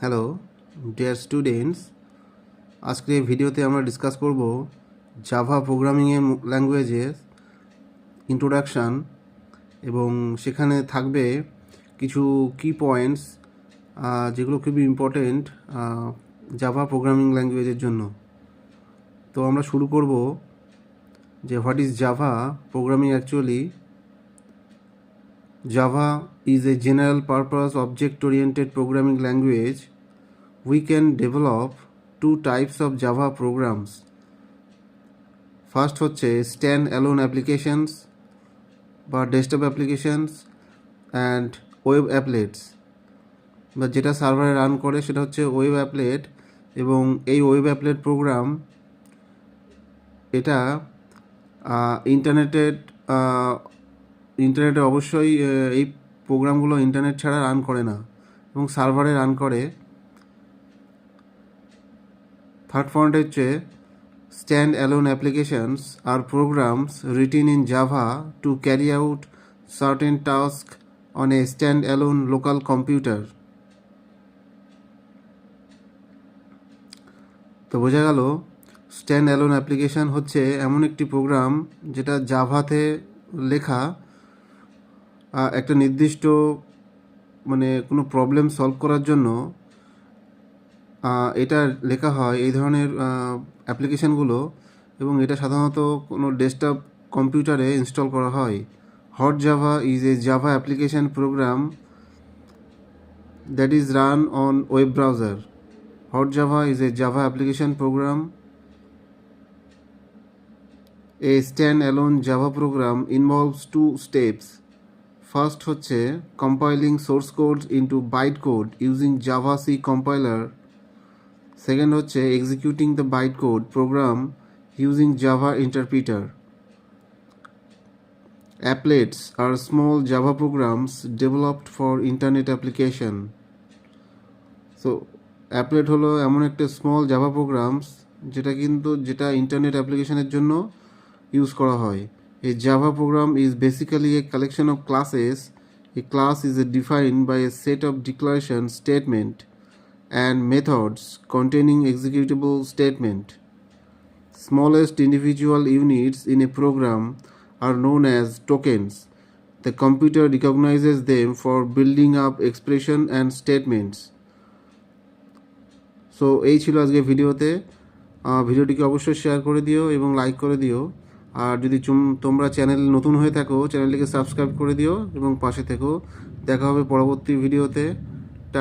Hello dear students, আজকে এই ভিডিওতে আমরা ডিসকাস করব জাভা প্রোগ্রামিংয়ের ল্যাঙ্গুয়েজের ইন্ট্রোডাকশান এবং সেখানে থাকবে কিছু কি পয়েন্টস যেগুলো খুবই ইম্পর্টেন্ট জাভা প্রোগ্রামিং ল্যাঙ্গুয়েজের জন্য। তো আমরা শুরু করব যে what is Java programming actually. Java is a general purpose object oriented programming language. We can develop two types of Java programs. First হচ্ছে stand alone applications বা ডেস্কটপ অ্যাপ্লিকেশনস অ্যান্ড ওয়েব অ্যাপলেটস, বা যেটা সার্ভারে রান করে সেটা হচ্ছে web applet. এবং এই ওয়েব অ্যাপলেট প্রোগ্রাম এটা ইন্টারনেটে অবশ্যই এই প্রোগ্রামগুলো ইন্টারনেট ছাড়া রান করে না এবং সার্ভারে রান করে। থার্ড পয়েন্ট হচ্ছে stand alone applications R programs written in Java to carry out certain task on a stand alone local computer. তো বোঝা গেল স্ট্যান্ড অ্যালোন অ্যাপ্লিকেশান হচ্ছে এমন একটি প্রোগ্রাম যেটা জাভাতে লেখা, একটা নির্দিষ্ট কোনো প্রবলেম সলভ করার জন্য এটা লেখা হয় এই ধরনের অ্যাপ্লিকেশানগুলো, এবং এটা সাধারণত কোনো ডেস্কটপ কম্পিউটারে ইনস্টল করা হয়। Hot Java is a Java application program that is run on web browser. Hot Java is a Java application program. A stand-alone Java program involves two steps. First হচ্ছে compiling source code into bytecode using Java C compiler. Second হচ্ছে executing the bytecode program using Java interpreter. Applets are small Java programs developed for internet application. So applet হলো এমন একটা small Java programs যেটা internet অ্যাপ্লিকেশনের জন্য use করা হয়। A Java program is basically a collection of classes. A class is defined by a set of declaration statement and methods containing executable statement. Smallest individual units in a program are known as tokens. The computer recognizes them for building up expression and statements. So এই ছিল আজকে ভিডিওতে। ভিডিওটিকে অবশ্যই share করে দিও এবং like করে দিও। আর যদি তোমরা চ্যানেল নতুন হয়ে থাকো চ্যানেলটিকে সাবস্ক্রাইব করে দিও এবং পাশে থেকো। দেখা হবে পরবর্তী ভিডিওতে।